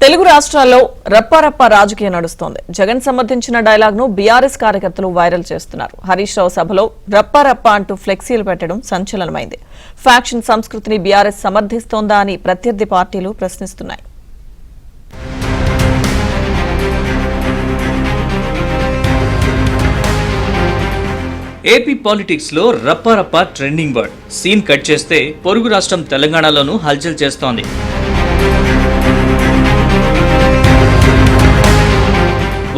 తెలుగు రాష్ట్రాల్లో రప్పారప్ప రాజకీయం నడుస్తోంది. జగన్ సమర్థించిన డైలాగ్ ను బీఆర్ఎస్ కార్యకర్తలు వైరల్ చేస్తున్నారు. హరీష్ రావు సభలో రప్పారప్ప అంటూ ఫ్లెక్సీలు పెట్టడం సంచలనమైంది. ఫ్యాక్షన్ సంస్కృతిని బీఆర్ఎస్ సమర్థిస్తోందా అని ప్రత్యర్థి పార్టీలు ప్రశ్నిస్తున్నాయి. ఏపీ పాలిటిక్స్ లో రప్పారప్ప ట్రెండింగ్ వర్డ్. సీన్ కట్ చేస్తే పొరుగు రాష్ట్రం తెలంగాణలోనూ హల్చల్ చేస్తోంది.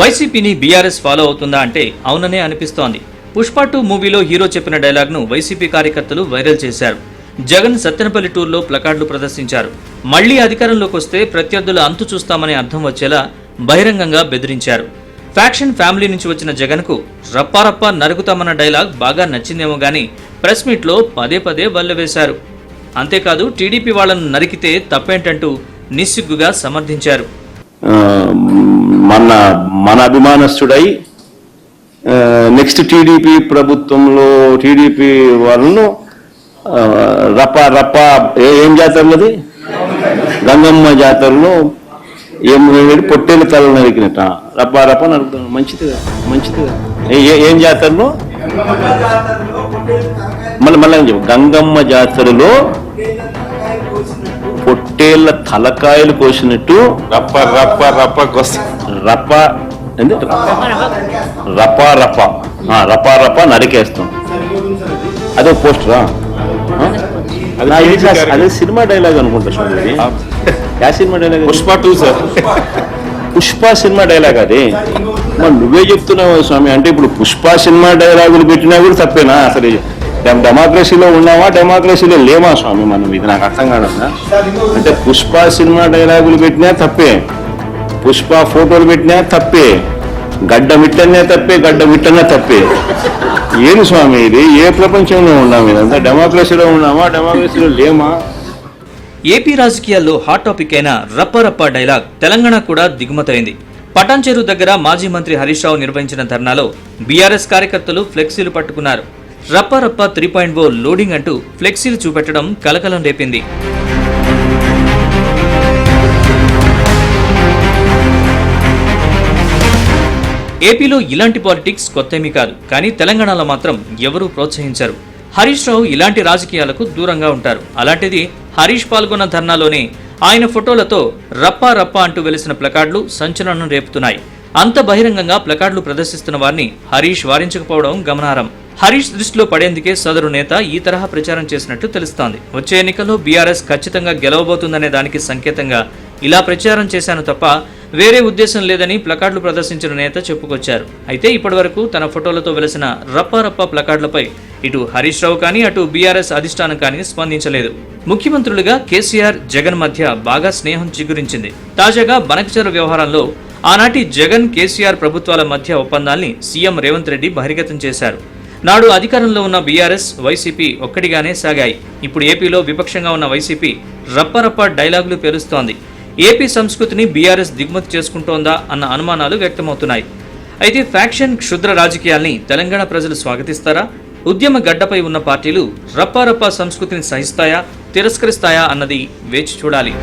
వైసీపీని బీఆర్ఎస్ ఫాలో అవుతుందా అంటే అవుననే అనిపిస్తోంది. పుష్ప 2 మూవీలో హీరో చెప్పిన డైలాగ్ ను వైసీపీ కార్యకర్తలు వైరల్ చేశారు. జగన్ సత్తెనపల్లి టూర్లో ప్లకార్డులు ప్రదర్శించారు. మళ్లీ అధికారంలోకి వస్తే ప్రత్యర్థుల అంతు చూస్తామనే అర్థం వచ్చేలా బహిరంగంగా బెదిరించారు. ఫ్యాక్షన్ ఫ్యామిలీ నుంచి వచ్చిన జగన్ కు రప్పారప్ప నరుగుతామన్న డైలాగ్ బాగా నచ్చిందేమో గానీ ప్రెస్ మీట్ లో పదే పదే వల్లవేశారు. అంతేకాదు టీడీపీ వాళ్లను నరికితే తప్పేంటంటూ నిస్సిగ్గుగా సమర్థించారు. మన అభిమానస్తుడై నెక్స్ట్ టీడీపీ ప్రభుత్వంలో టీడీపీ వాళ్ళను రప్ప ఏం జాతరలది గంగమ్మ జాతరలో ఏం పొట్టేలు తల నరికినట్ట రప్ప నరుకుతాను. మంచిదిగా ఏం జాతరలో మళ్ళీ గంగమ్మ జాతరలో పొట్టేళ్ల తలకాయలు కోసినట్టు రప్ప నరికేస్తాం. అదే పోస్టరా? అదే సినిమా డైలాగ్ అనుకుంటా చూడండి. Yeah cinema dialogue? Pushpa 2 sir. Pushpa cinema dialogue అది. మరి నువ్వే చెప్తున్నావు స్వామి. అంటే ఇప్పుడు పుష్ప సినిమా డైలాగులు పెట్టినా కూడా తప్పేనా? అసలు డెమోక్రసీలో ఉన్నావా డెమోక్రసీలో లేవా స్వామి మనం? ఇది నాకు అర్థం కాదన్నా. అంటే పుష్ప సినిమా డైలాగులు పెట్టినా తప్పే, పుష్ప ఫోటోలు పెట్టినా తప్పే, గడ్డ మిట్టనే తప్పే. ఏమి స్వామి ఇది? ఏ ప్రపంచంలో ఉన్నాం? ఇదంతా డెమోక్రసీలో ఉన్నామా డెమోక్రసీలో లేమా? ఏపీ రాజకీయాల్లో హాట్ టాపిక్ అయిన రప్పరప్ప డైలాగ్ తెలంగాణ కూడా దిగుమతైంది. పటాన్చెరు దగ్గర మాజీ మంత్రి హరీష్ రావు నిర్వహించిన ధర్నాలో బీఆర్ఎస్ కార్యకర్తలు ఫ్లెక్సీలు పట్టుకున్నారు. రప్పారప్ప 3.0 లోడింగ్ అంటూ ఫ్లెక్సీలు చూపెట్టడం కలకలం రేపింది. ఏపీలో ఇలాంటి పాలిటిక్స్ కొత్తేమీ కాదు, కానీ తెలంగాణలో మాత్రం ఎవరూ ప్రోత్సహించారు. హరీష్ రావు ఇలాంటి రాజకీయాలకు దూరంగా ఉంటారు. అలాంటిది హరీష్ పాల్గొన్న ధర్నాలోనే ఆయన ఫోటోలతో రప్ప అంటూ వెలిసిన ప్లకార్డులు సంచలనం రేపుతున్నాయి. అంత బహిరంగంగా ప్లకార్డులు ప్రదర్శిస్తున్న వారిని హరీష్ వారించకపోవడం గమనార్హం. హరీష్ దృష్టిలో పడేందుకే సదరు నేత ఈ తరహా ప్రచారం చేసినట్టు తెలుస్తోంది. వచ్చే ఎన్నికల్లో బీఆర్ఎస్ ఖచ్చితంగా గెలవబోతుందనే దానికి సంకేతంగా ఇలా ప్రచారం చేశాను తప్ప వేరే ఉద్దేశం లేదని ప్లకార్డులు ప్రదర్శించిన నేత చెప్పుకొచ్చారు. అయితే ఇప్పటివరకు తన ఫోటోలతో వెలిసిన రప్ప ప్లకార్డులపై ఇటు హరీష్ రావు కానీ అటు బీఆర్ఎస్ అధిష్టానం కానీ స్పందించలేదు. ముఖ్యమంత్రులుగా కేసీఆర్ జగన్ మధ్య బాగా స్నేహం చిగురించింది. తాజాగా బనకచెరు వ్యవహారంలో ఆనాటి జగన్ కేసీఆర్ ప్రభుత్వాల మధ్య ఒప్పందాల్ని సీఎం రేవంత్ రెడ్డి బహిర్గతం చేశారు. నాడు అధికారంలో ఉన్న బీఆర్ఎస్ వైసీపీ ఒక్కటిగానే సాగాయి. ఇప్పుడు ఏపీలో విపక్షంగా ఉన్న వైసీపీ రప్ప డైలాగులు పేలుస్తోంది. ఏపీ సంస్కృతిని బీఆర్ఎస్ దిగుమతి చేసుకుంటోందా అన్న అనుమానాలు వ్యక్తమవుతున్నాయి. అయితే ఫ్యాక్షన్ క్షుద్ర రాజకీయాల్ని తెలంగాణ ప్రజలు స్వాగతిస్తారా? ఉద్యమ గడ్డపై ఉన్న పార్టీలు రప్ప సంస్కృతిని సహిస్తాయా, తిరస్కరిస్తాయా అన్నది వేచి చూడాలి.